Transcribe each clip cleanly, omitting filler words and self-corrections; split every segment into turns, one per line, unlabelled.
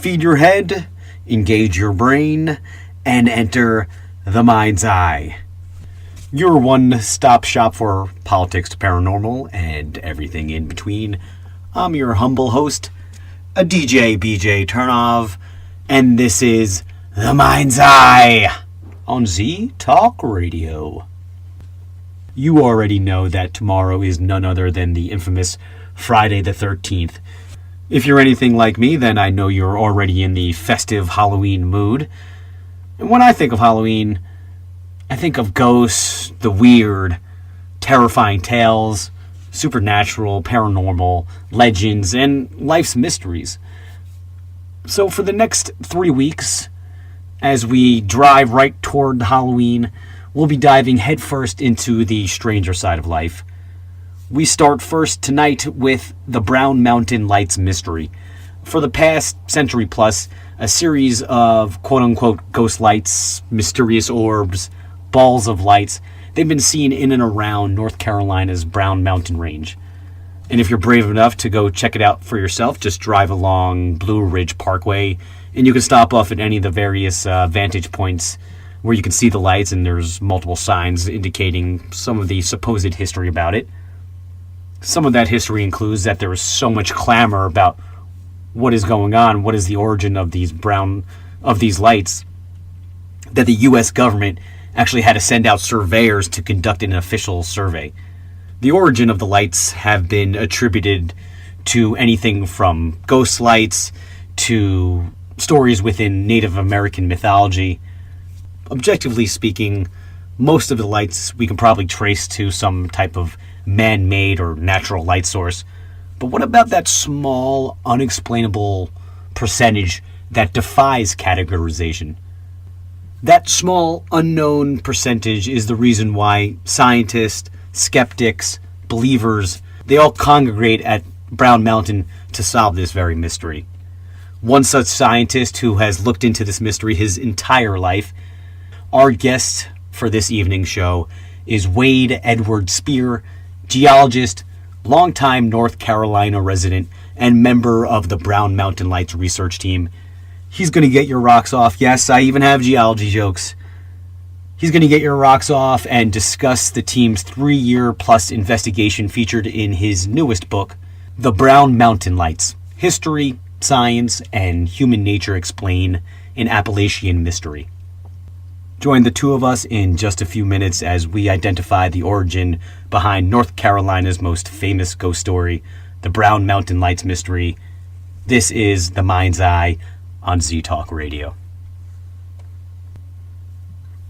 Feed your head, engage your brain, and enter the mind's eye. Your one-stop shop for politics to paranormal and everything in between. I'm your humble host, a DJ BJ Turnov, and this is The Mind's Eye on Z Talk Radio. You already know that tomorrow is none other than the infamous Friday the 13th. If you're anything like me, then I know you're already in the festive Halloween mood. And when I think of Halloween, I think of ghosts, the weird, terrifying tales, supernatural, paranormal, legends, and life's mysteries. So for the next 3 weeks, as we drive right toward Halloween, we'll be diving headfirst into the stranger side of life. We start first tonight with the Brown Mountain Lights mystery. For the past century plus, a series of quote-unquote ghost lights, mysterious orbs, balls of lights, they've been seen in and around North Carolina's Brown Mountain Range. And if you're brave enough to go check it out for yourself, just drive along Blue Ridge Parkway, and you can stop off at any of the various vantage points where you can see the lights, and there's multiple signs indicating some of the supposed history about it. Some of that history includes that there is so much clamor about what is going on, what is the origin of these lights, that the U.S. government actually had to send out surveyors to conduct an official survey. The origin of the lights have been attributed to anything from ghost lights to stories within Native American mythology. Objectively speaking, most of the lights we can probably trace to some type of man-made or natural light source. But what about that small, unexplainable percentage that defies categorization? That small, unknown percentage is the reason why scientists, skeptics, believers, they all congregate at Brown Mountain to solve this very mystery. One such scientist who has looked into this mystery his entire life, our guest for this evening's show, is Wade Edward Speer, geologist, longtime North Carolina resident, and member of the Brown Mountain Lights research team. He's going to get your rocks off. Yes, I even have geology jokes. He's going to get your rocks off and discuss the team's 3-year-plus investigation featured in his newest book, The Brown Mountain Lights: History, Science, and Human Nature Explained in Appalachian Mystery. Join the two of us in just a few minutes as we identify the origin behind North Carolina's most famous ghost story, the Brown Mountain Lights mystery. This is The Mind's Eye on Z Talk Radio.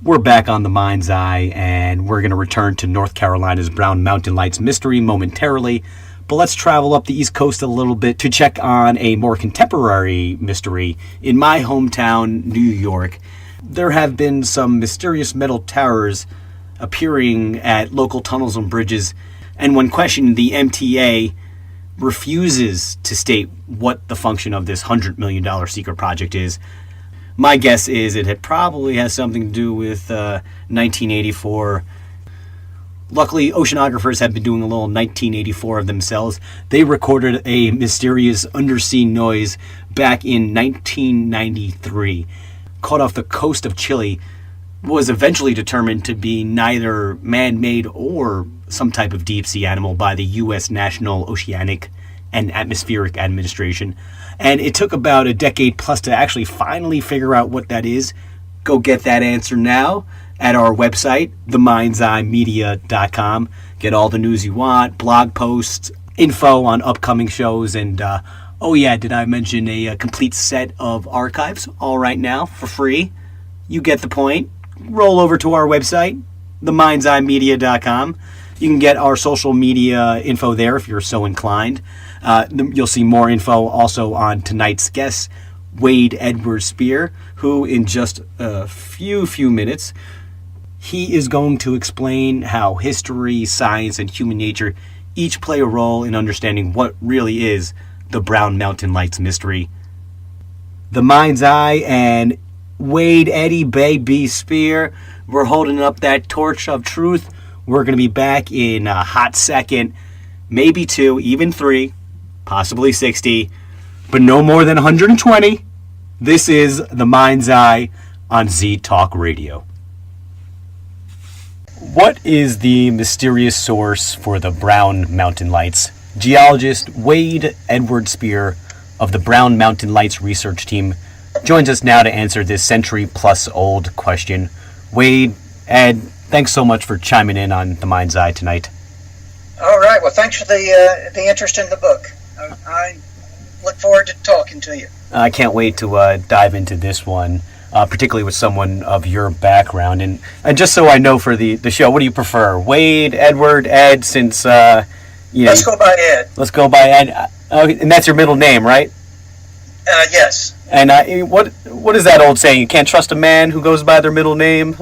We're back on The Mind's Eye, and we're going to return to North Carolina's Brown Mountain Lights mystery momentarily. But let's travel up the East Coast a little bit to check on a more contemporary mystery in my hometown, New York. There have been some mysterious metal towers appearing at local tunnels and bridges, and when questioned, the MTA refuses to state what the function of this $100 million secret project is. My guess is it probably has something to do with 1984. Luckily, oceanographers have been doing a little 1984 of themselves. They recorded a mysterious undersea noise back in 1993. Caught off the coast of Chile, was eventually determined to be neither man-made or some type of deep-sea animal by the U.S. National Oceanic and Atmospheric Administration. And it took about a decade plus to actually finally figure out what that is. Go get that answer now at our website, themindseyemedia.com. Get all the news you want, blog posts, info on upcoming shows, and oh yeah, did I mention a complete set of archives all right now for free? You get the point. Roll over to our website, themindseyemedia.com. You can get our social media info there if you're so inclined. You'll see more info also on tonight's guest, Wade Edward Speer, who in just a few minutes, he is going to explain how history, science, and human nature each play a role in understanding what really is the Brown Mountain Lights mystery. The Mind's Eye and Wade Eddie Baby Speer, we're holding up that torch of truth. We're going to be back in a hot second, maybe 2, even 3, possibly 60, but no more than 120. This is The Mind's Eye on Z Talk Radio. What is the mysterious source for the Brown Mountain Lights? Geologist Ed Speer of the Brown Mountain Lights research team joins us now to answer this century-plus-old question. Wade, Ed, thanks so much for chiming in on The Mind's Eye tonight.
All right. Well, thanks for the interest in the book. I look forward to talking to you.
I can't wait to dive into this one, particularly with someone of your background. And just so I know for the show, what do you prefer? Wade, Edward, Ed, since,
Let's go by Ed.
Let's go by Ed. And that's your middle name, right?
Yes.
And what is that old saying? You can't trust a man who goes by their middle name?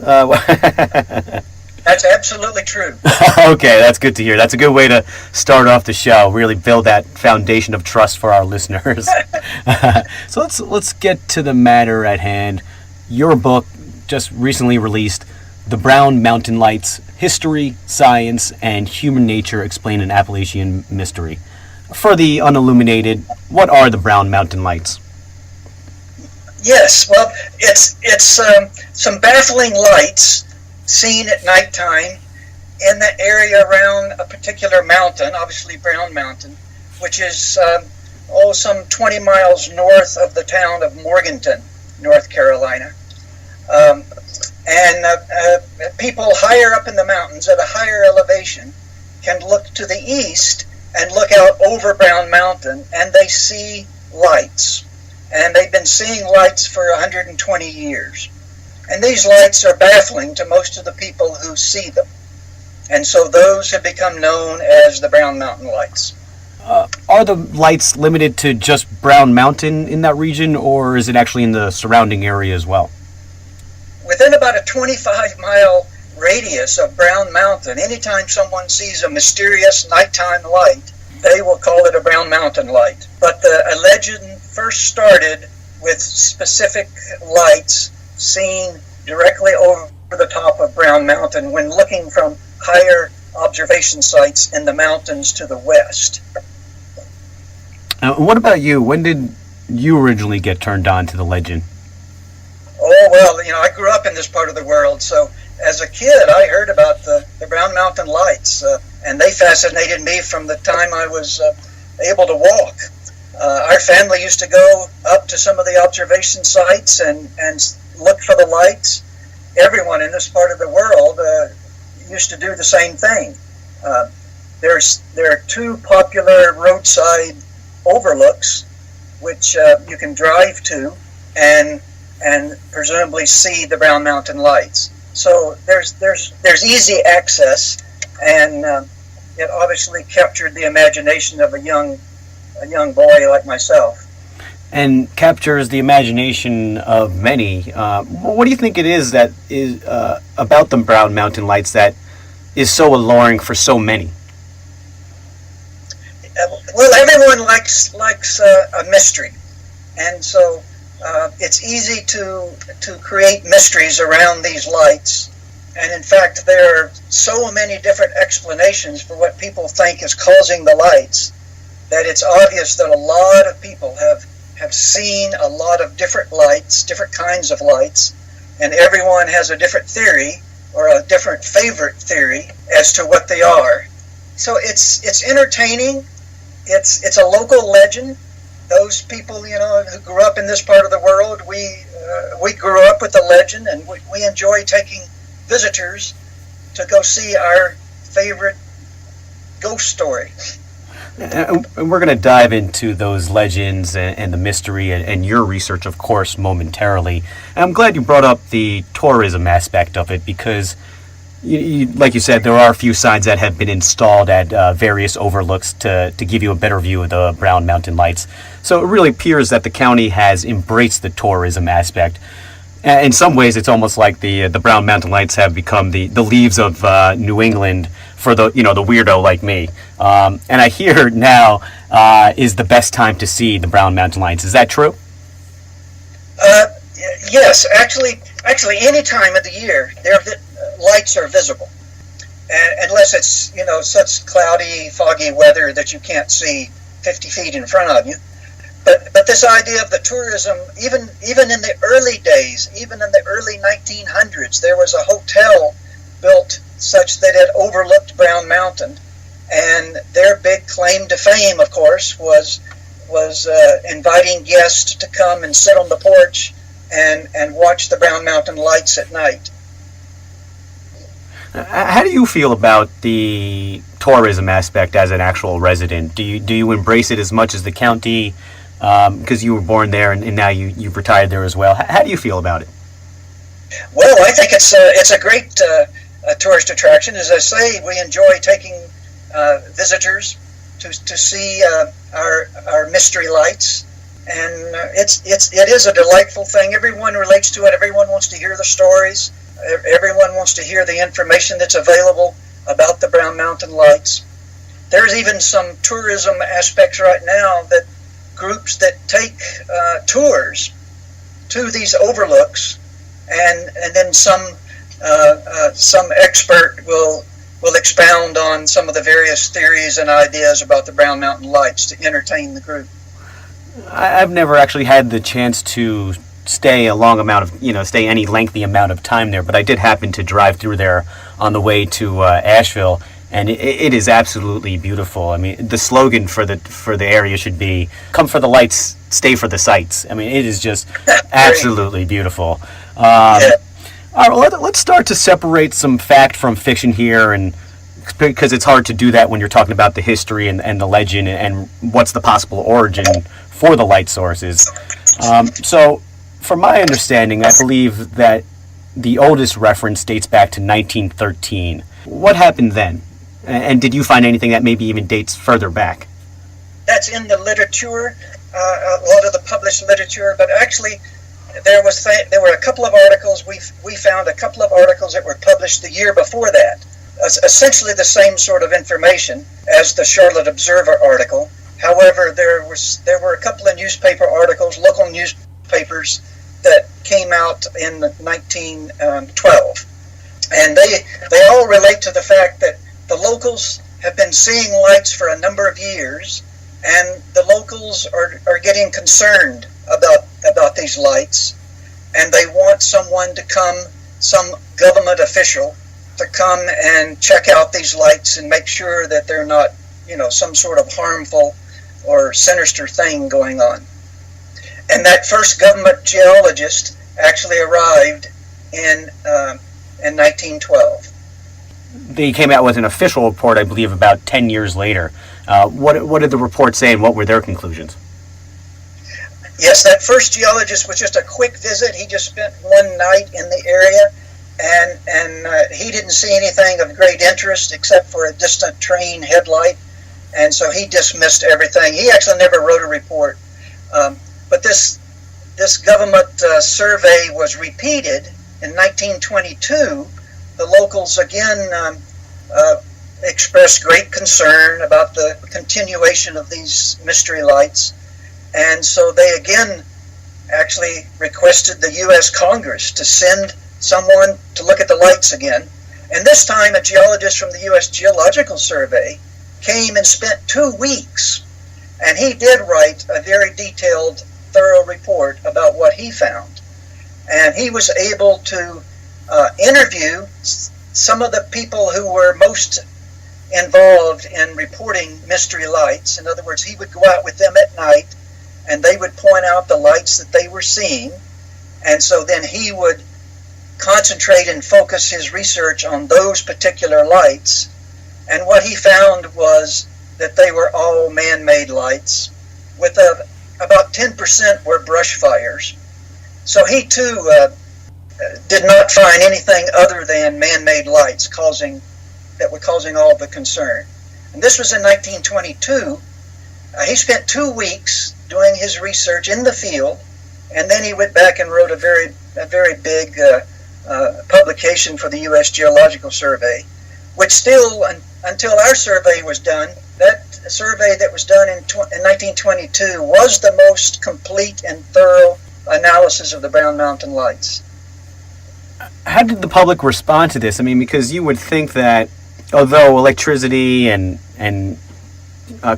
That's absolutely true.
Okay, that's good to hear. That's a good way to start off the show. Really build that foundation of trust for our listeners. So let's get to the matter at hand. Your book, just recently released, The Brown Mountain Lights: History, Science, and Human Nature Explained in Appalachian Mystery. For the unilluminated, what are the Brown Mountain Lights?
Yes, well, it's some baffling lights seen at nighttime in the area around a particular mountain, obviously Brown Mountain, which is some 20 miles north of the town of Morganton, North Carolina. People higher up in the mountains at a higher elevation can look to the east and look out over Brown Mountain, and they see lights. And they've been seeing lights for 120 years. And these lights are baffling to most of the people who see them. And so those have become known as the Brown Mountain Lights.
Are the lights limited to just Brown Mountain in that region, or is it actually in the surrounding area as well?
Within about a 25-mile radius of Brown Mountain, anytime someone sees a mysterious nighttime light, they will call it a Brown Mountain light. But the legend first started with specific lights seen directly over the top of Brown Mountain when looking from higher observation sites in the mountains to the west.
What about you? When did you originally get turned on to the legend?
Oh, well, I grew up in this part of the world, so as a kid I heard about the Brown Mountain Lights, and they fascinated me from the time I was able to walk. Our family used to go up to some of the observation sites and look for the lights. Everyone in this part of the world used to do the same thing. There are two popular roadside overlooks which you can drive to and presumably see the Brown Mountain Lights. So there's easy access, and it obviously captured the imagination of a young boy like myself.
And captures the imagination of many. What do you think it is that is about the Brown Mountain Lights that is so alluring for so many?
Well, everyone likes a mystery, and so it's easy to create mysteries around these lights. And in fact, there are so many different explanations for what people think is causing the lights that it's obvious that a lot of people have seen a lot of different lights, different kinds of lights, and everyone has a different theory or a different favorite theory as to what they are. So it's entertaining. It's a local legend. Those people, who grew up in this part of the world, we grew up with the legend, and we enjoy taking visitors to go see our favorite ghost story.
And we're going to dive into those legends and the mystery and your research, of course, momentarily. And I'm glad you brought up the tourism aspect of it because, like you said, there are a few signs that have been installed at various overlooks to give you a better view of the Brown Mountain Lights. So it really appears that the county has embraced the tourism aspect. In some ways, it's almost like the Brown Mountain Lights have become the leaves of New England for the weirdo like me. And I hear now is the best time to see the Brown Mountain Lights. Is that true?
Yes, actually, any time of the year, their lights are visible, unless it's such cloudy, foggy weather that you can't see 50 feet in front of you. But this idea of the tourism, even in the early days, even in the early 1900s, there was a hotel built such that it overlooked Brown Mountain, and their big claim to fame, of course, was inviting guests to come and sit on the porch and watch the Brown Mountain lights at night.
How do you feel about the tourism aspect as an actual resident? Do you embrace it as much as the county? Because you were born there and now you've retired there as well. How do you feel about it?
Well, I think it's a great tourist attraction. As I say, we enjoy taking visitors to see our mystery lights, and it is a delightful thing. Everyone relates to it. Everyone wants to hear the stories. Everyone wants to hear the information that's available about the Brown Mountain lights. There's even some tourism aspects right now, that groups that take tours to these overlooks, and then some expert will expound on some of the various theories and ideas about the Brown Mountain lights to entertain the group.
I've never actually had the chance to stay stay any lengthy amount of time there, but I did happen to drive through there on the way to Asheville, and it is absolutely beautiful. I mean, the slogan for the area should be "Come for the lights, stay for the sights." I mean, it is just absolutely beautiful.
Yeah.
All right, well, let's start to separate some fact from fiction here, and because it's hard to do that when you're talking about the history and the legend and what's the possible origin for the light sources. So, from my understanding, I believe that the oldest reference dates back to 1913. What happened then? And did you find anything that maybe even dates further back?
That's in the literature, a lot of the published literature, but actually there were a couple of articles. We found a couple of articles that were published the year before that, essentially the same sort of information as the Charlotte Observer article. However, there were a couple of newspaper articles, local newspapers, that came out in 1912, and they all relate to the fact that the locals have been seeing lights for a number of years, and the locals are getting concerned about these lights, and they want someone to come, some government official, to come and check out these lights and make sure that they're not, some sort of harmful or sinister thing going on. And that first government geologist actually arrived in 1912.
They came out with an official report, I believe, about 10 years later. What did the report say, and what were their conclusions?
Yes, that first geologist was just a quick visit. He just spent one night in the area, and he didn't see anything of great interest except for a distant train headlight, and so he dismissed everything. He actually never wrote a report. But this government survey was repeated in 1922. The locals again expressed great concern about the continuation of these mystery lights, and so they again actually requested the U.S. Congress to send someone to look at the lights again. And this time a geologist from the U.S. Geological Survey came and spent 2 weeks, and he did write a very detailed, thorough report about what he found. And he was able to interview some of the people who were most involved in reporting mystery lights. In other words, he would go out with them at night, and they would point out the lights that they were seeing, and so then he would concentrate and focus his research on those particular lights. And what he found was that they were all man-made lights, with about 10% were brush fires. So he too did not find anything other than man-made lights that were causing all the concern. And this was in 1922. He spent 2 weeks doing his research in the field, and then he went back and wrote a very big publication for the U.S. Geological Survey, which still, until our survey was done, that survey that was done in 1922 was the most complete and thorough analysis of the Brown Mountain lights.
How did the public respond to this? I mean, because you would think that although electricity and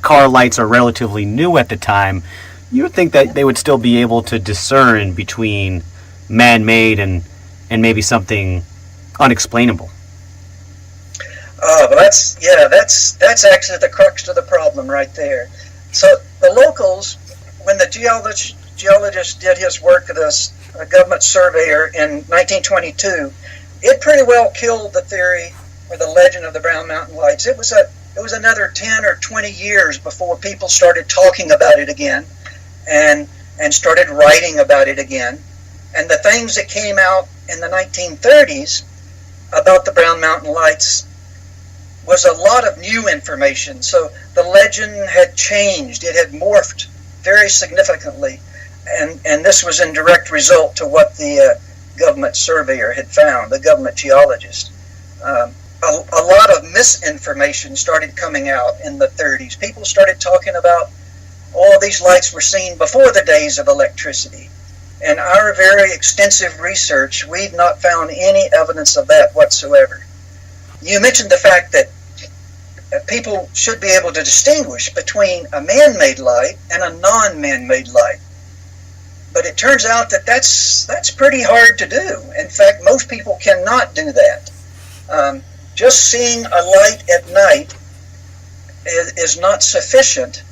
car lights are relatively new at the time, you would think that they would still be able to discern between man-made and maybe something unexplainable.
But that's actually the crux of the problem right there. So the locals, when the geologist did his work of this government surveyor in 1922, it pretty well killed the theory or the legend of the Brown Mountain Lights. It was another 10 or 20 years before people started talking about it again and started writing about it again. And the things that came out in the 1930s about the Brown Mountain Lights was a lot of new information. So the legend had changed. It had morphed very significantly. And this was in direct result to what the government surveyor had found, the government geologist. A lot of misinformation started coming out in the 30s. People started talking about all these lights were seen before the days of electricity. In our very extensive research, we've not found any evidence of that whatsoever. You mentioned the fact that people should be able to distinguish between a man-made light and a non-man-made light. But it turns out that that's pretty hard to do. In fact, most people cannot do that. Just seeing a light at night is not sufficient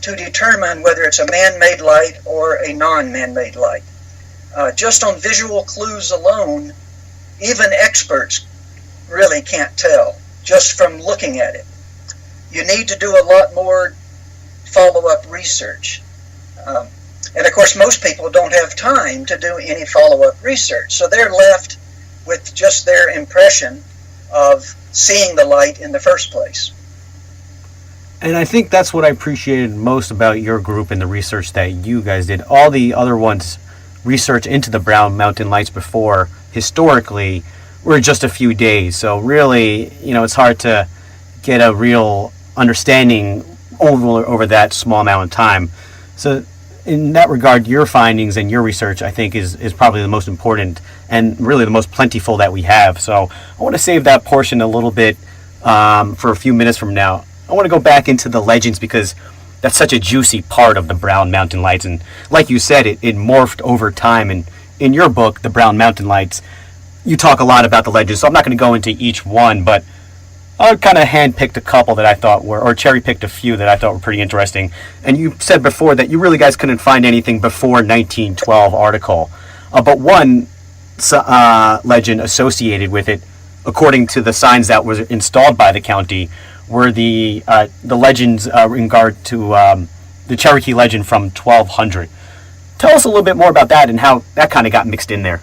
to determine whether it's a man-made light or a non-man-made light. Just on visual clues alone, even experts really can't tell just from looking at it. You need to do a lot more follow-up research. And of course, most people don't have time to do any follow-up research, so they're left with just their impression of seeing the light in the first place.
And I think that's what I appreciated most about your group and the research that you guys did. All the other ones research into the Brown Mountain Lights before, historically, were just a few days. So really, it's hard to get a real understanding over that small amount of time. So in that regard, your findings and your research, I think, is probably the most important and really the most plentiful that we have. So I want to save that portion a little bit for a few minutes from now. I want to go back into the legends because that's such a juicy part of the Brown Mountain Lights. And like you said, it morphed over time. And in your book, The Brown Mountain Lights, you talk a lot about the legends. So I'm not going to go into each one, but I kind of handpicked a couple that I thought were, or cherry-picked a few that I thought were pretty interesting. And you said before that you really guys couldn't find anything before 1912 article. But one legend associated with it, according to the signs that were installed by the county, were the legends in regard to the Cherokee legend from 1200. Tell us a little bit more about that and how that kind of got mixed in there.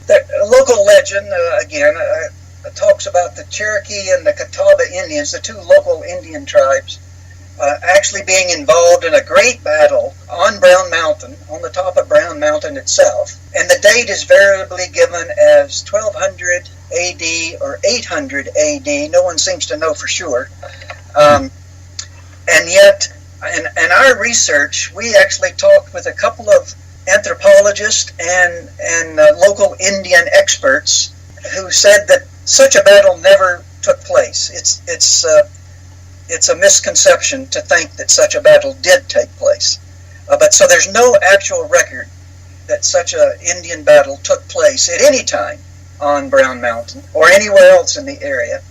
The local legend, again, talks about the Cherokee and the Catawba Indians, the two local Indian tribes, actually being involved in a great battle on Brown Mountain, on the top of Brown Mountain itself. And the date is variably given as 1200 AD or 800 AD. No one seems to know for sure. And yet, in our research, we actually talked with a couple of anthropologists and local Indian experts who said that such a battle never took place. It's a misconception to think that such a battle did take place. But so there's no actual record that such an Indian battle took place at any time on Brown Mountain or anywhere else in the area.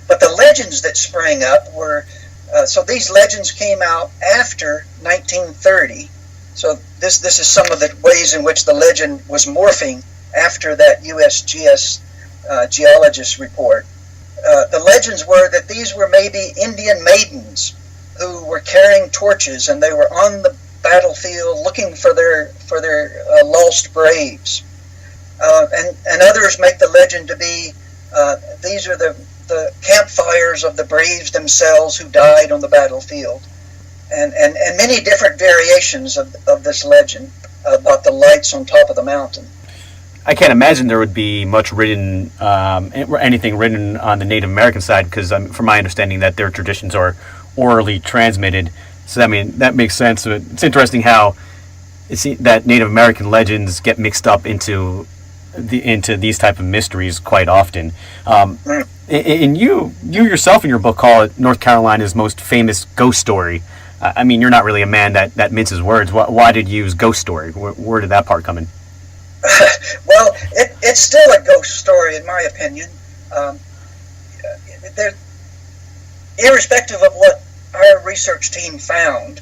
But the legends that sprang up were, so these legends came out after 1930. So this is some of the ways in which the legend was morphing after that USGS geologist report. The legends were that these were maybe Indian maidens who were carrying torches and they were on the battlefield looking for their lost braves. And others make the legend to be these are the campfires of the braves themselves who died on the battlefield. And many different variations of this legend about the lights on top of the mountain.
I can't imagine there would be much written, anything written on the Native American side, because from my understanding that their traditions are orally transmitted. So that makes sense. It's interesting how that Native American legends get mixed up into these type of mysteries quite often. And you yourself in your book call it North Carolina's most famous ghost story. I mean, you're not really a man that minces words. Why did you use ghost story? Where did that part come in?
Well, it's still a ghost story, in my opinion. Irrespective of what our research team found,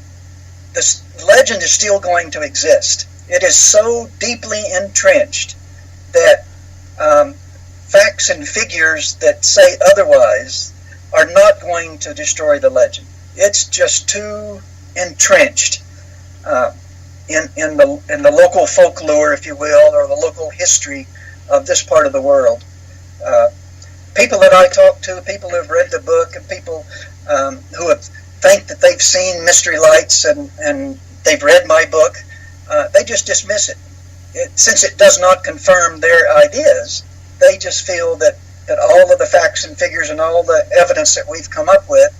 this legend is still going to exist. It is so deeply entrenched that facts and figures that say otherwise are not going to destroy the legend. It's just too entrenched in the local folklore, if you will, or the local history of this part of the world. People that I talk to, people who have read the book, and people who think that they've seen mystery lights and they've read my book, they just dismiss it. Since it does not confirm their ideas, they just feel that all of the facts and figures and all the evidence that we've come up with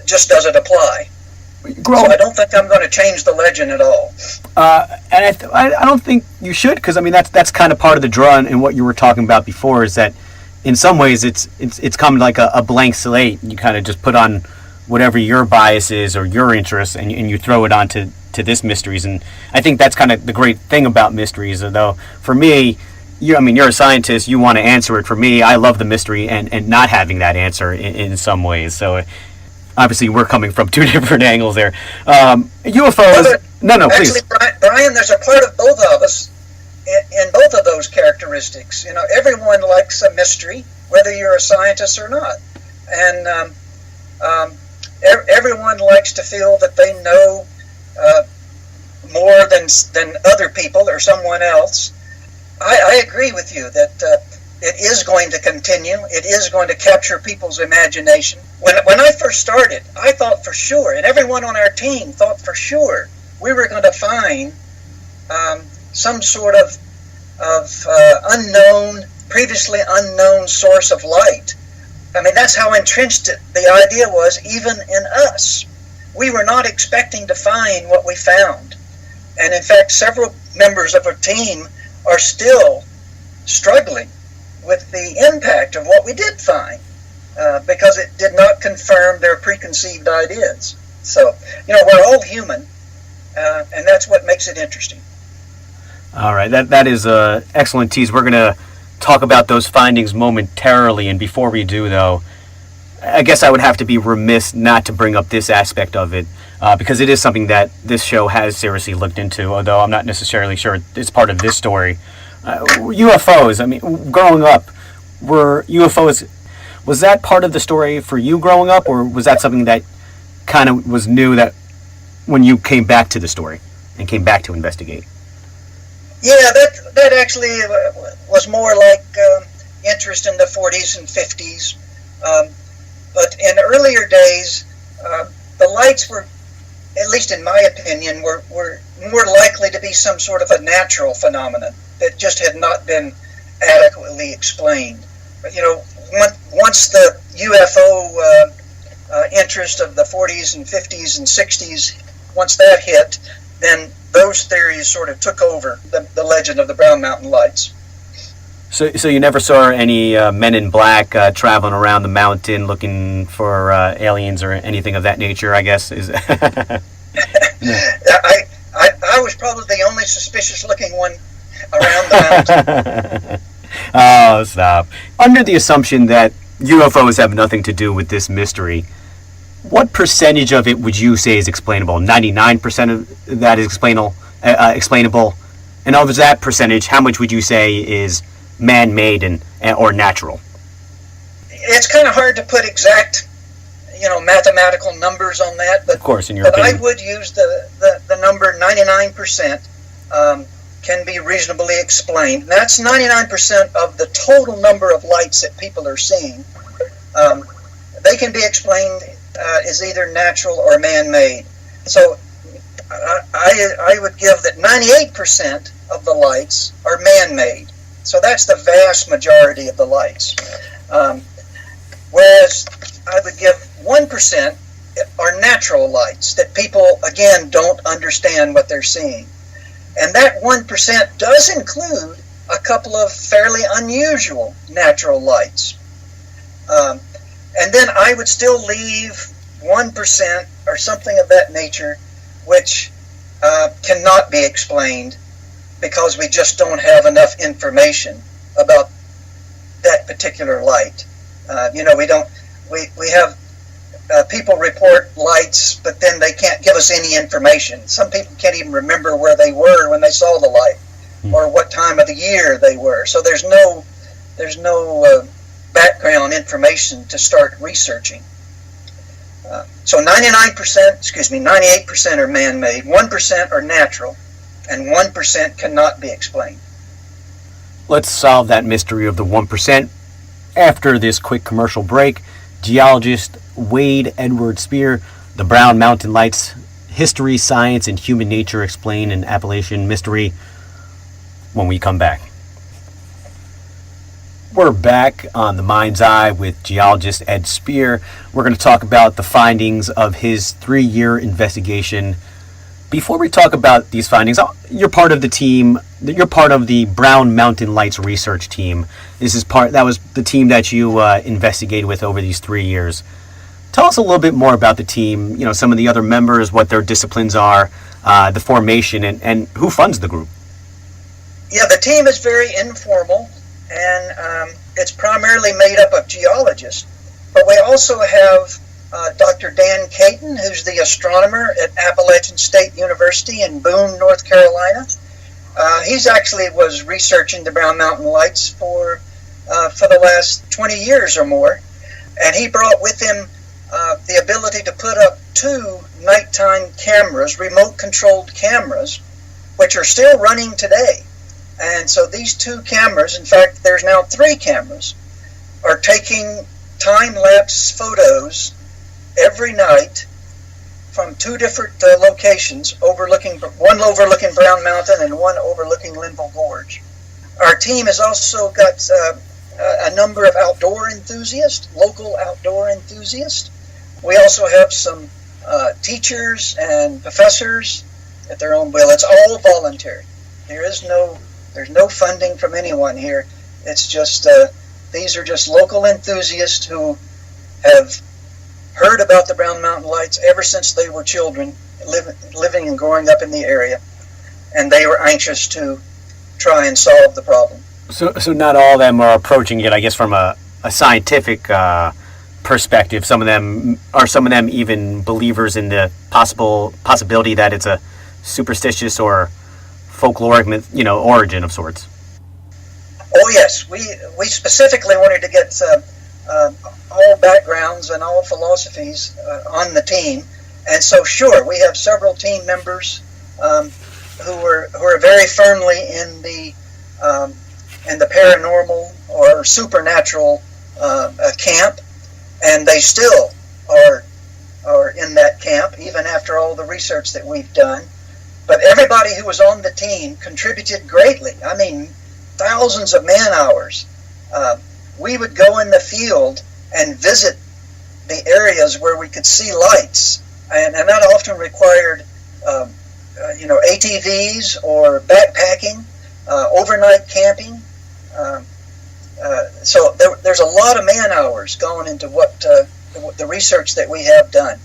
just doesn't apply. So I don't think I'm going to change the legend at all.
And I don't think you should, because I mean that's kind of part of the draw in what you were talking about before, is that in some ways it's come like a blank slate. You kind of just put on whatever your bias is or your interests, and you throw it onto this mysteries. And I think that's kind of the great thing about mysteries. Though for me, you're a scientist. You want to answer it. For me, I love the mystery and not having that answer in some ways. So obviously, we're coming from two different angles there. UFOs. No, please.
Actually, Brian, there's a part of both of us in both of those characteristics. Everyone likes a mystery, whether you're a scientist or not, and everyone likes to feel that they know more than other people or someone else. I agree with you that it is going to continue. It is going to capture people's imagination. When I first started, I thought for sure, and everyone on our team thought for sure, we were going to find some sort of previously unknown source of light. I mean, that's how entrenched the idea was, even in us. We were not expecting to find what we found. And in fact, several members of our team are still struggling with the impact of what we did find, because it did not confirm their preconceived ideas. So, we're all human, and that's what makes it interesting.
All right, that is an excellent tease. We're going to talk about those findings momentarily, and before we do, though, I guess I would have to be remiss not to bring up this aspect of it, because it is something that this show has seriously looked into, although I'm not necessarily sure it's part of this story. UFOs, I mean, growing up, were UFOs, was that part of the story for you growing up, or was that something that kind of was new that when you came back to the story and came back to investigate?
Yeah, that actually was more like interest in the 40s and 50s. But in earlier days, the lights were, at least in my opinion, were more likely to be some sort of a natural phenomenon that just had not been adequately explained. But, once the UFO interest of the 40s and 50s and 60s, once that hit, then those theories sort of took over the legend of the Brown Mountain Lights.
So you never saw any men in black traveling around the mountain looking for aliens or anything of that nature, I guess?
I was probably the only suspicious-looking one around the mountain.
Oh, stop. Under the assumption that UFOs have nothing to do with this mystery, what percentage of it would you say is explainable? 99% of that is explainable? And of that percentage, how much would you say is man-made or natural?
It's kind of hard to put exact, mathematical numbers on that, but,
of course, in your opinion.
I would use the number 99% can be reasonably explained. And that's 99% of the total number of lights that people are seeing. They can be explained as either natural or man-made. So I would give that 98% of the lights are man-made. So that's the vast majority of the lights. Whereas I would give 1% are natural lights that people, again, don't understand what they're seeing. And that 1% does include a couple of fairly unusual natural lights. And then I would still leave 1% or something of that nature, which cannot be explained because we just don't have enough information about that particular light. We have people report lights, but then they can't give us any information. Some people can't even remember where they were when they saw the light, or what time of the year they were. So there's no background information to start researching. So 98% are man-made, 1% are natural, and 1% cannot be explained.
Let's solve that mystery of the 1%. After this quick commercial break, geologist Ed Speer, the Brown Mountain Lights, History, Science, and Human Nature Explained in Appalachian Mystery, when we come back. We're back on The Mind's Eye with geologist Ed Speer. We're going to talk about the findings of his 3-year investigation. Before we talk about these findings, you're part of the team. You're part of the Brown Mountain Lights research team. That was the team that you investigated with over these 3 years. Tell us a little bit more about the team. Some of the other members, what their disciplines are, the formation, and who funds the group.
Yeah, the team is very informal, and it's primarily made up of geologists. But we also have Dr. Dan Caton, who's the astronomer at Appalachian State University in Boone, North Carolina. He's actually was researching the Brown Mountain Lights for the last 20 years or more, and he brought with him the ability to put up 2 nighttime cameras, remote-controlled cameras, which are still running today. And so these 2 cameras, in fact, there's now 3 cameras, are taking time-lapse photos every night from 2 different locations, one overlooking Brown Mountain and one overlooking Linville Gorge. Our team has also got a number of outdoor enthusiasts, local outdoor enthusiasts. We also have some teachers and professors at their own will. It's all voluntary. There's no funding from anyone here. It's just these are just local enthusiasts who have heard about the Brown Mountain Lights ever since they were children, living and growing up in the area, and they were anxious to try and solve the problem.
So not all of them are approaching it, I guess, from a scientific perspective. Some of them even believers in the possibility that it's a superstitious or folkloric origin of sorts.
Oh yes, we specifically wanted to get all backgrounds and all philosophies on the team, and so sure, we have several team members who are very firmly in the paranormal or supernatural camp, and they still are in that camp even after all the research that we've done. But everybody who was on the team contributed greatly. I mean, thousands of man hours. We would go in the field and visit the areas where we could see lights, and that often required ATVs or backpacking, overnight camping. So there's a lot of man hours going into what the research that we have done.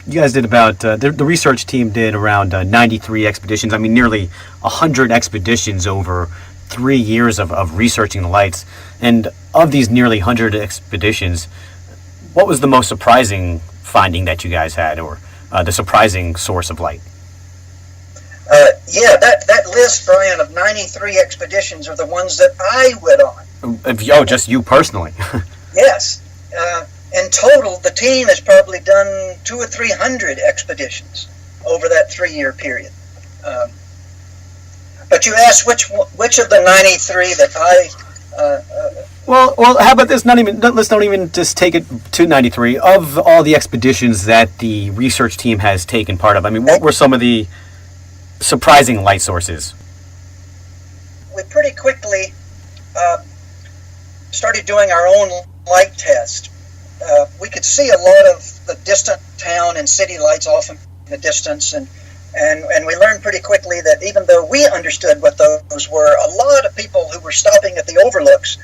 You guys did about, the research team did around 93 expeditions. I mean, nearly 100 expeditions over 3 years of researching the lights. And of these nearly 100 expeditions, what was the most surprising finding that you guys had, or the surprising source of light?
That list, Brian, of 93 expeditions are the ones that I went on.
Oh, just you personally?
Yes. In total, the team has probably done 200 or 300 expeditions over that 3-year period. But you asked which of the 93 that I...
Well, how about this? Let's not even just take it to 93. Of all the expeditions that the research team has taken part of, I mean, what were some of the surprising light sources?
We pretty quickly started doing our own light test. We could see a lot of the distant town and city lights off in the distance, and we learned pretty quickly that even though we understood what those were, a lot of people who were stopping at the overlooks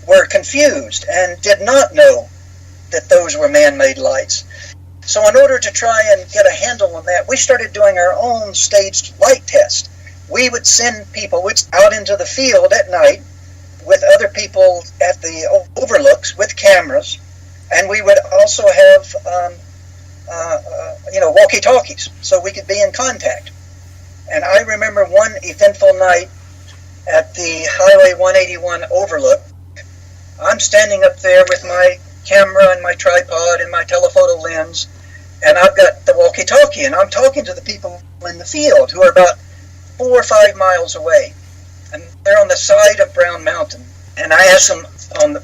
were confused and did not know that those were man-made lights. So in order to try and get a handle on that, we started doing our own staged light test. We would send people out into the field at night with other people at the overlooks with cameras, and we would also have walkie-talkies so we could be in contact. And I remember one eventful night at the Highway 181 overlook. I'm standing up there with my camera and my tripod and my telephoto lens, and I've got the walkie-talkie, and I'm talking to the people in the field who are about 4 or 5 miles away, and they're on the side of Brown Mountain. And I asked them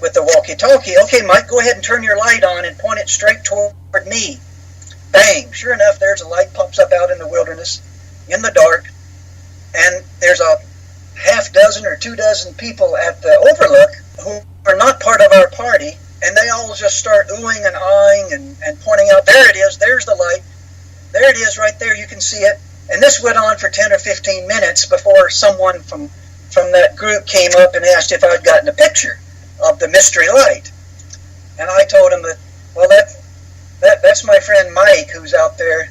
with the walkie-talkie, "Okay, Mike, go ahead and turn your light on and point it straight toward me." Bang! Sure enough, there's a light pops up out in the wilderness in the dark, and there's a half dozen or 2 dozen people at the overlook who are not part of our party, and they all just start oohing and ahhing and pointing out, "There it is, there's the light, there it is right there, you can see it." And this went on for 10 or 15 minutes before someone from that group came up and asked if I'd gotten a picture of the mystery light. And I told him that, well, that's my friend Mike, who's out there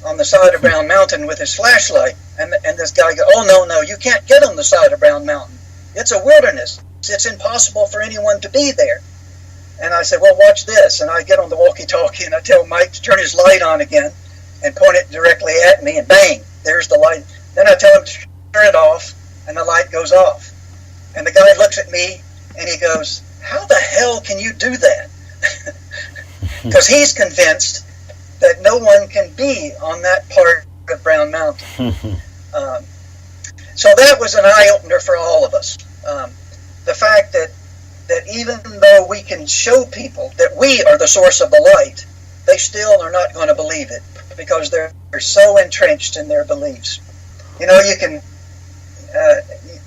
on the side of Brown Mountain with his flashlight. And this guy goes, "Oh, no, you can't get on the side of Brown Mountain. It's a wilderness. It's impossible for anyone to be there." And I said, "Well, watch this." And I get on the walkie-talkie and I tell Mike to turn his light on again and point it directly at me, and bang, there's the light. Then I tell him to turn it off, and the light goes off. And the guy looks at me and he goes, "How the hell can you do that?" Because he's convinced that no one can be on that part of Brown Mountain. So that was an eye-opener for all of us. The fact that even though we can show people that we are the source of the light, they still are not going to believe it because they're so entrenched in their beliefs. You know, you can,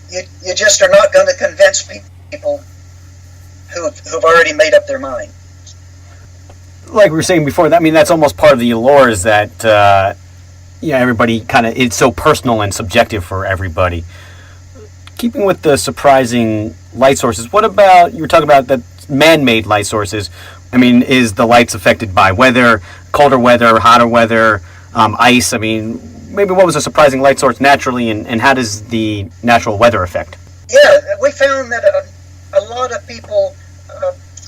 you just are not going to convince people who've already made up their mind.
Like we were saying before, that's almost part of the allure is that, everybody it's so personal and subjective for everybody. Keeping with the surprising light sources, what about, you were talking about the man-made light sources. Is the lights affected by weather, colder weather, hotter weather, ice? Maybe what was a surprising light source naturally, and how does the natural weather affect?
Yeah, we found that a lot of people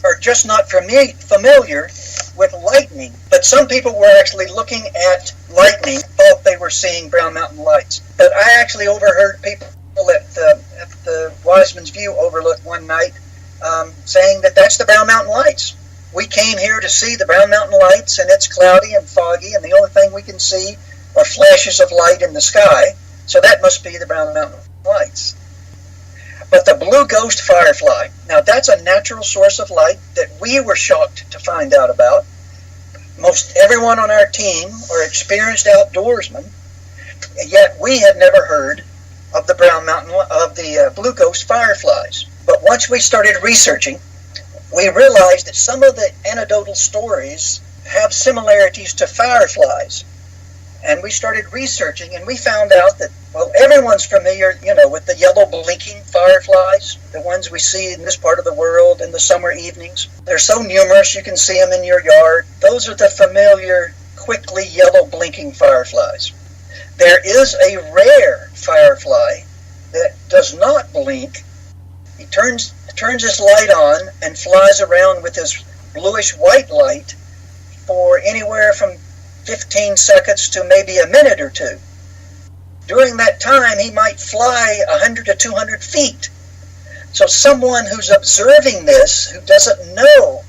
are just not familiar with lightning. But some people were actually looking at lightning, thought they were seeing Brown Mountain lights. But I actually overheard people at the Wiseman's View overlook one night saying that that's the Brown Mountain lights. We came here to see the Brown Mountain lights, and it's cloudy and foggy, and the only thing we can see are flashes of light in the sky, so that must be the Brown Mountain lights. But the blue ghost firefly, now that's a natural source of light that we were shocked to find out about. Most everyone on our team are experienced outdoorsmen, and yet we had never heard of the blue ghost fireflies. But once we started researching, we realized that some of the anecdotal stories have similarities to fireflies. And we started researching, and we found out that, well, everyone's familiar, with the yellow blinking fireflies, the ones we see in this part of the world in the summer evenings. They're so numerous you can see them in your yard. Those are the familiar, quickly yellow blinking fireflies. There is a rare firefly that does not blink. He turns his light on and flies around with his bluish-white light for anywhere from 15 seconds to maybe a minute or two. During that time, he might fly 100 to 200 feet. So someone who's observing this, who doesn't know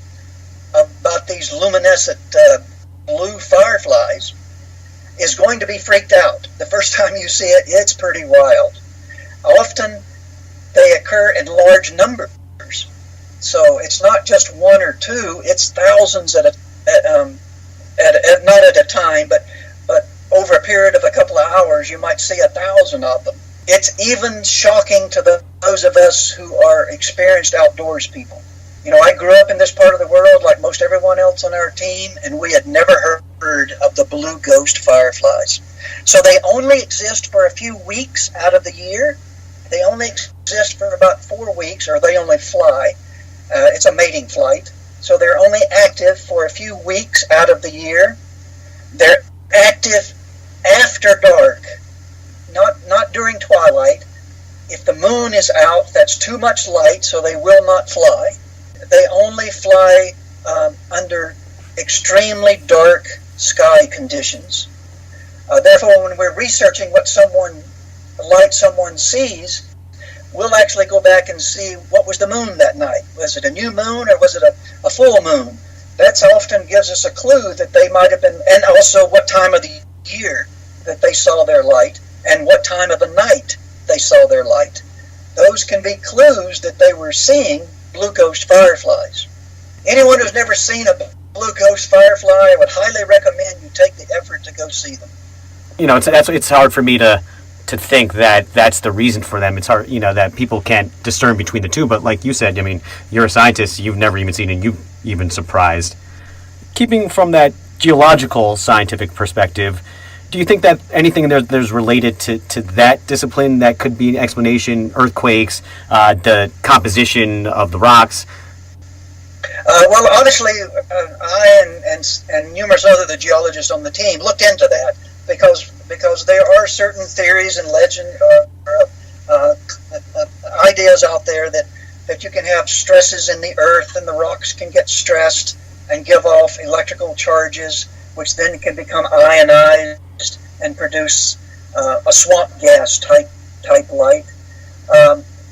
about these luminescent blue fireflies, is going to be freaked out. The first time you see it, it's pretty wild. Often, they occur in large numbers. So it's not just one or two, it's thousands not at a time, but over a period of a couple of hours, you might see 1,000 of them. It's even shocking to those of us who are experienced outdoors people. I grew up in this part of the world like most everyone else on our team, and we had never heard of the blue ghost fireflies. So they only exist for a few weeks out of the year. They only exist for about 4 weeks, or they only fly. It's a mating flight. so they're only active for a few weeks out of the year. They're active after dark, not during twilight. If the moon is out, that's too much light, so they will not fly. They only fly under extremely dark sky conditions. Therefore, when we're researching what light someone sees, we'll actually go back and see what was the moon that night. Was it a new moon or was it a full moon? That often gives us a clue that they might have been, and also what time of the year that they saw their light and what time of the night they saw their light. Those can be clues that they were seeing blue ghost fireflies. Anyone who's never seen a blue ghost firefly, I would highly recommend you take the effort to go see them.
It's hard for me to think that that's the reason for them. It's hard, that people can't discern between the two. But like you said, you're a scientist. You've never even seen it. You've even surprised. Keeping from that geological scientific perspective, do you think that anything there's related to that discipline that could be an explanation? Earthquakes, the composition of the rocks.
Well, honestly, I and numerous other the geologists on the team looked into that because there are certain theories and legend ideas out there that you can have stresses in the earth and the rocks can get stressed and give off electrical charges, which then can become ionized and produce a swamp gas type light.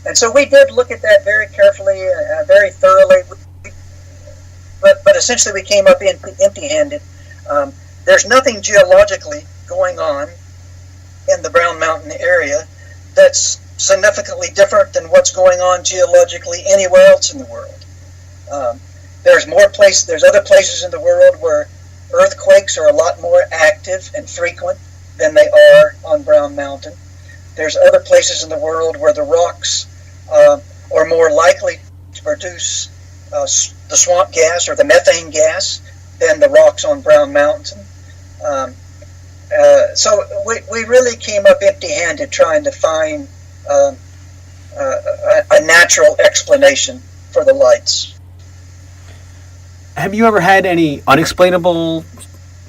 And so we did look at that very carefully, very thoroughly. But essentially, we came up empty-handed. There's nothing geologically going on in the Brown Mountain area that's significantly different than what's going on geologically anywhere else in the world. There's other places in the world where earthquakes are a lot more active and frequent than they are on Brown Mountain. There's other places in the world where the rocks are more likely to produce the swamp gas or the methane gas than the rocks on Brown Mountain. So we really came up empty-handed trying to find a natural explanation for the lights.
Have you ever had any unexplainable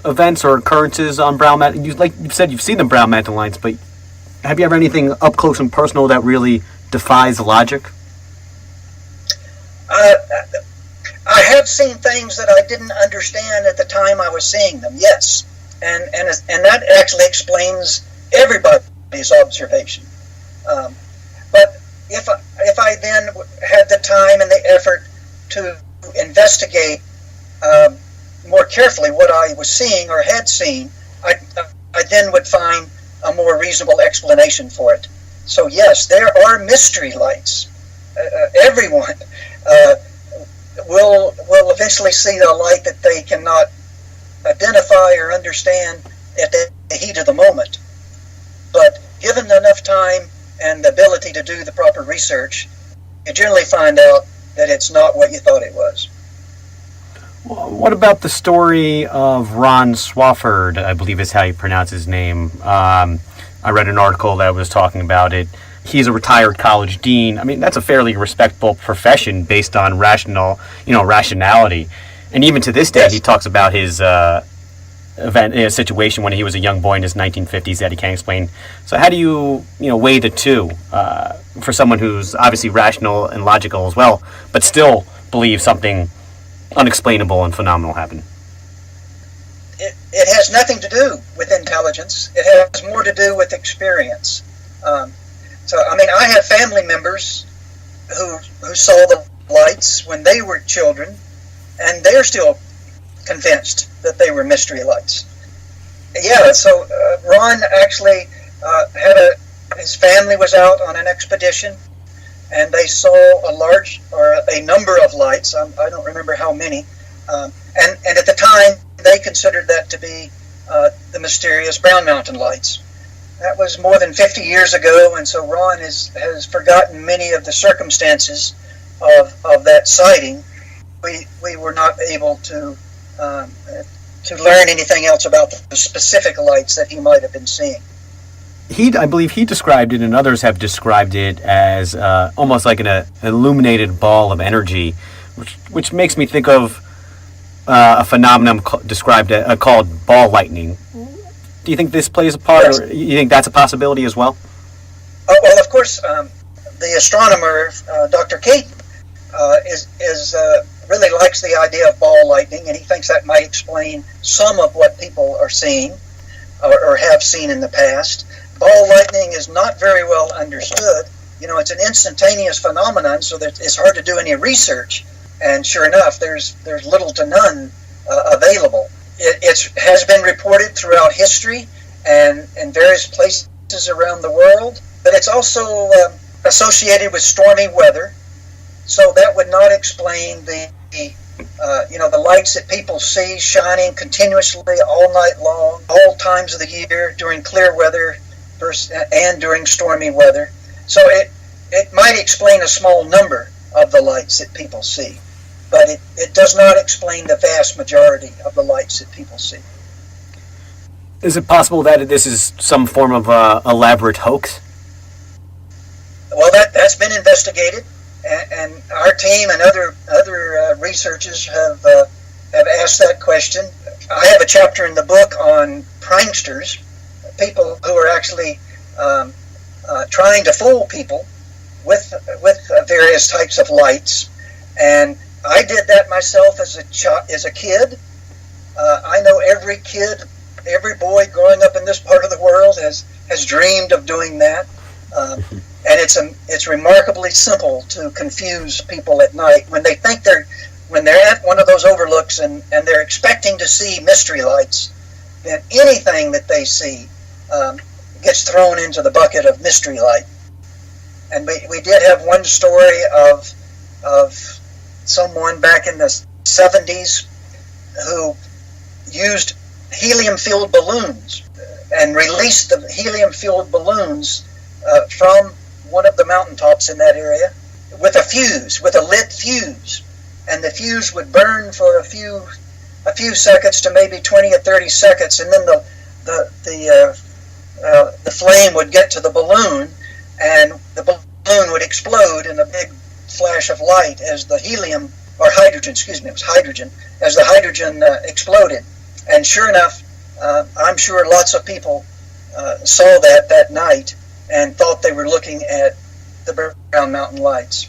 events or occurrences on Brown Mountain? Like you said, you've seen the Brown Mountain lights, but have you ever anything up close and personal that really defies logic?
I have seen things that I didn't understand at the time I was seeing them, yes. And that actually explains everybody's observation. But if I then had the time and the effort to investigate more carefully what I was seeing or had seen, I then would find a more reasonable explanation for it. So yes, there are mystery lights. Everyone will eventually see a light that they cannot identify or understand at the heat of the moment. But given enough time and the ability to do the proper research, you generally find out that it's not what you thought it was.
What about the story of Ron Swafford, I believe is how you pronounce his name? I read an article that was talking about it. He's a retired college dean. I mean, that's a fairly respectable profession based on rationality. And even to this day, yes. He talks about his situation when he was a young boy in his 1950s that he can't explain. So how do you weigh the two for someone who's obviously rational and logical as well, but still believes something unexplainable and phenomenal happened?
It has nothing to do with intelligence. It has more to do with experience. I have family members who saw the lights when they were children, and they're still convinced that they were mystery lights. Yeah, so Ron actually his family was out on an expedition, and they saw a number of lights. I don't remember how many, and at the time they considered that to be the mysterious Brown Mountain lights. That was more than 50 years ago, and so Ron has forgotten many of the circumstances of that sighting. We were not able to learn anything else about the specific lights that he might have been seeing.
I believe he described it, and others have described it as almost like an illuminated ball of energy which makes me think of a phenomenon described called ball lightning. Do you think this plays a part, or you think that's a possibility as well?
Well, of course, the astronomer, Dr. Caton, is really likes the idea of ball lightning, and he thinks that might explain some of what people are seeing or have seen in the past. Ball lightning is not very well understood. You know, it's an instantaneous phenomenon, so that it's hard to do any research. And sure enough, there's little to none available. It has been reported throughout history and in various places around the world, but it's also associated with stormy weather. So that would not explain the lights that people see shining continuously all night long, all times of the year, during clear weather and during stormy weather. So it might explain a small number of the lights that people see, but it does not explain the vast majority of the lights that people see.
Is it possible that this is some form of elaborate hoax?
Well, that's been investigated, and our team and other researchers have asked that question. I have a chapter in the book on pranksters, people who are actually trying to fool people with various types of lights, and I did that myself as a kid. I know every boy growing up in this part of the world has dreamed of doing that, and it's remarkably simple to confuse people at night when they think when they're at one of those overlooks and they're expecting to see mystery lights. Then anything that they see gets thrown into the bucket of mystery light. And we did have one story of someone back in the 70s who used helium-filled balloons and released the helium-filled balloons from one of the mountaintops in that area with a lit fuse. And the fuse would burn for a few seconds to maybe 20 or 30 seconds, and then the flame would get to the balloon, and the balloon would explode in a big flash of light as the helium, or hydrogen, it was hydrogen, as the hydrogen exploded. And sure enough, I'm sure lots of people saw that night and thought they were looking at the Brown Mountain Lights.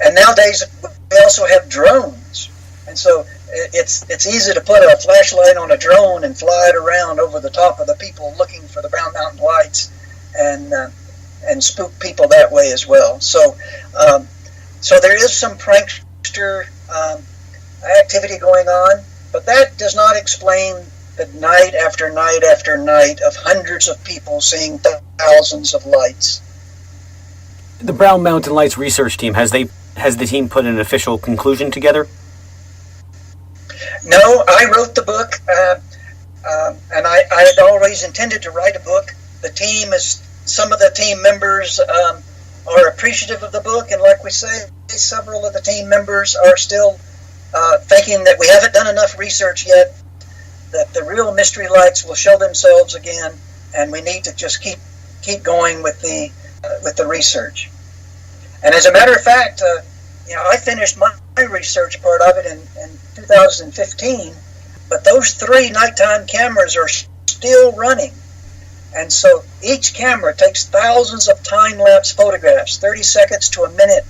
And nowadays, we also have drones. And so it's easy to put a flashlight on a drone and fly it around over the top of the people looking for the Brown Mountain Lights and spook people that way as well. So there is some prankster activity going on, but that does not explain the night after night after night of hundreds of people seeing thousands of lights.
The Brown Mountain Lights research team, has the team put an official conclusion together?
No, I wrote the book, and I had always intended to write a book. Some of the team members are appreciative of the book, and like we say, several of the team members are still thinking that we haven't done enough research yet, that the real mystery lights will show themselves again, and we need to just keep going with the research. And as a matter of fact, I finished my research part of it in 2015, but those 3 nighttime cameras are still running. And so each camera takes thousands of time-lapse photographs, 30 seconds to a minute,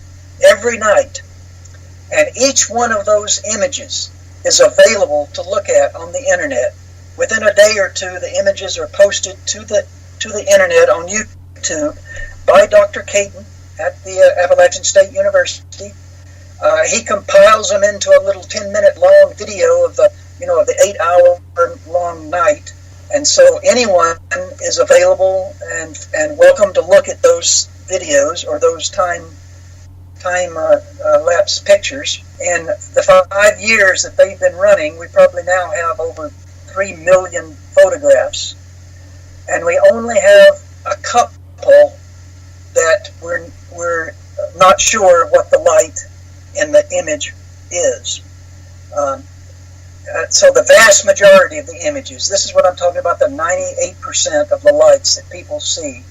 every night. And each one of those images is available to look at on the internet. Within a day or two, the images are posted to the internet on YouTube by Dr. Caton at the Appalachian State University. He compiles them into a little 10-minute long video of the 8-hour long night. And so anyone is available and welcome to look at those videos or those time lapse pictures. In the 5 years that they've been running, we probably now have over 3 million photographs, and we only have a couple that we're not sure what the light in the image is. So the vast majority of the images, this is what I'm talking about, the 98% of the lights that people see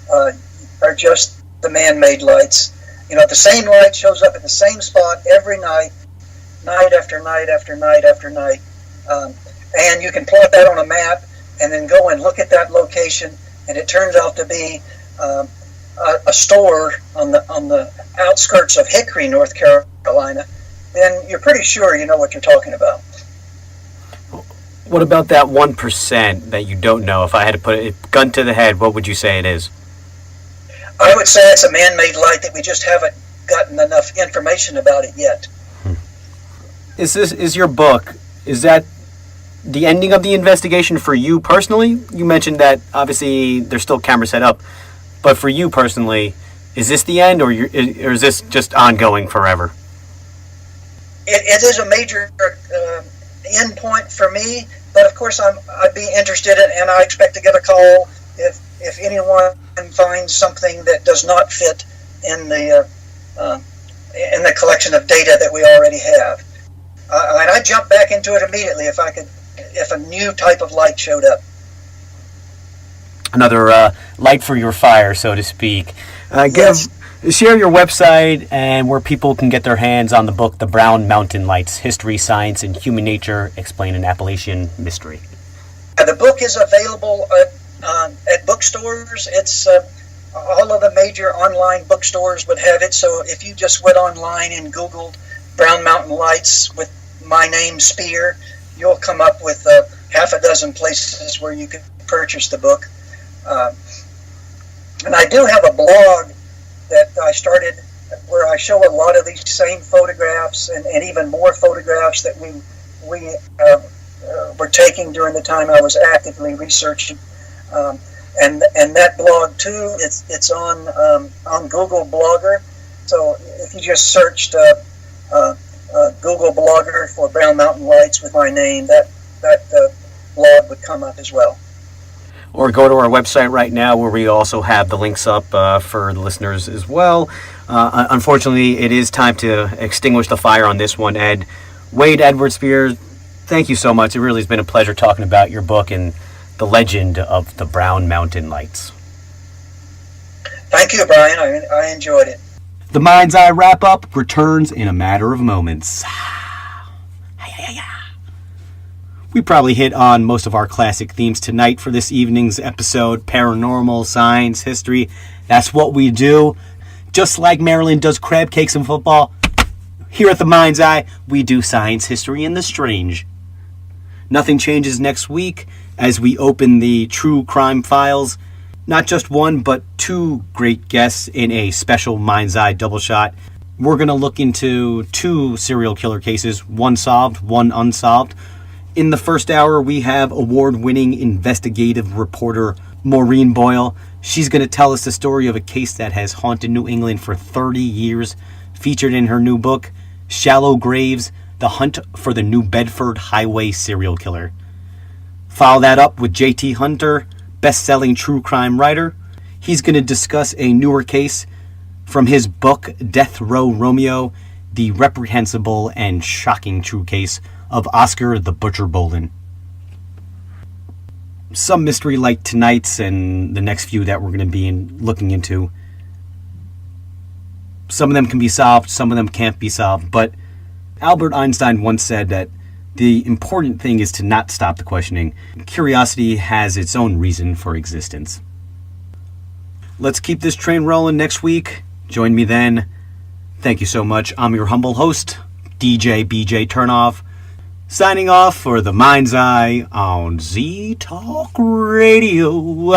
are just the man-made lights. The same light shows up at the same spot every night, night after night after night after night. And you can plot that on a map and then go and look at that location, and it turns out to be a store on the outskirts of Hickory, North Carolina. Then you're pretty sure you know what you're talking about.
What about that 1% that you don't know? If I had to put a gun to the head, what would you say it is?
I would say it's a man-made light that we just haven't gotten enough information about it yet.
Is your book, is that the ending of the investigation for you personally? You mentioned that obviously there's still cameras set up, but for you personally, is this the end, or is this just ongoing forever?
It is a major end point for me, but of course I'd be interested in, and I expect to get a call if anyone finds something that does not fit in the collection of data that we already have. And I'd jump back into it immediately if a new type of light showed up.
Another light for your fire, so to speak.
Yes.
Share your website and where people can get their hands on the book, The Brown Mountain Lights, History, Science, and Human Nature, Explain an Appalachian Mystery.
The book is available at bookstores. It's all of the major online bookstores would have it, so if you just went online and Googled Brown Mountain Lights with my name, Speer, you'll come up with half a dozen places where you could purchase the book. And I do have a blog that I started where I show a lot of these same photographs and even more photographs that we were taking during the time I was actively researching. And that blog too, it's on Google Blogger. So if you just searched Google Blogger for Brown Mountain Lights with my name, that blog would come up as well.
Or go to our website right now where we also have the links up for the listeners as well. Unfortunately, it is time to extinguish the fire on this one, Ed. Wade Edward Speer, thank you so much. It really has been a pleasure talking about your book and the legend of the Brown Mountain Lights.
Thank you, Brian. I enjoyed it.
The Mind's Eye wrap-up returns in a matter of moments. We probably hit on most of our classic themes tonight for this evening's episode. Paranormal, science, history. That's what we do. Just like Maryland does crab cakes and football, here at the Mind's Eye, we do science, history, and the strange. Nothing changes next week as we open the true crime files. Not just one, but two great guests in a special Mind's Eye double shot. We're going to look into two serial killer cases, one solved, one unsolved. In the first hour, we have award-winning investigative reporter Maureen Boyle. She's going to tell us the story of a case that has haunted New England for 30 years, featured in her new book, Shallow Graves, The Hunt for the New Bedford Highway Serial Killer. Follow that up with J.T. Hunter, best-selling true crime writer. He's going to discuss a newer case from his book, Death Row Romeo, the reprehensible and shocking true case of Oscar the Butcher Bolin. Some mystery like tonight's and the next few that we're going to be looking into. Some of them can be solved, some of them can't be solved, but Albert Einstein once said that the important thing is to not stop the questioning. Curiosity has its own reason for existence. Let's keep this train rolling next week. Join me then. Thank you so much. I'm your humble host, DJ BJ Turnoff, signing off for the Mind's Eye on Z Talk Radio.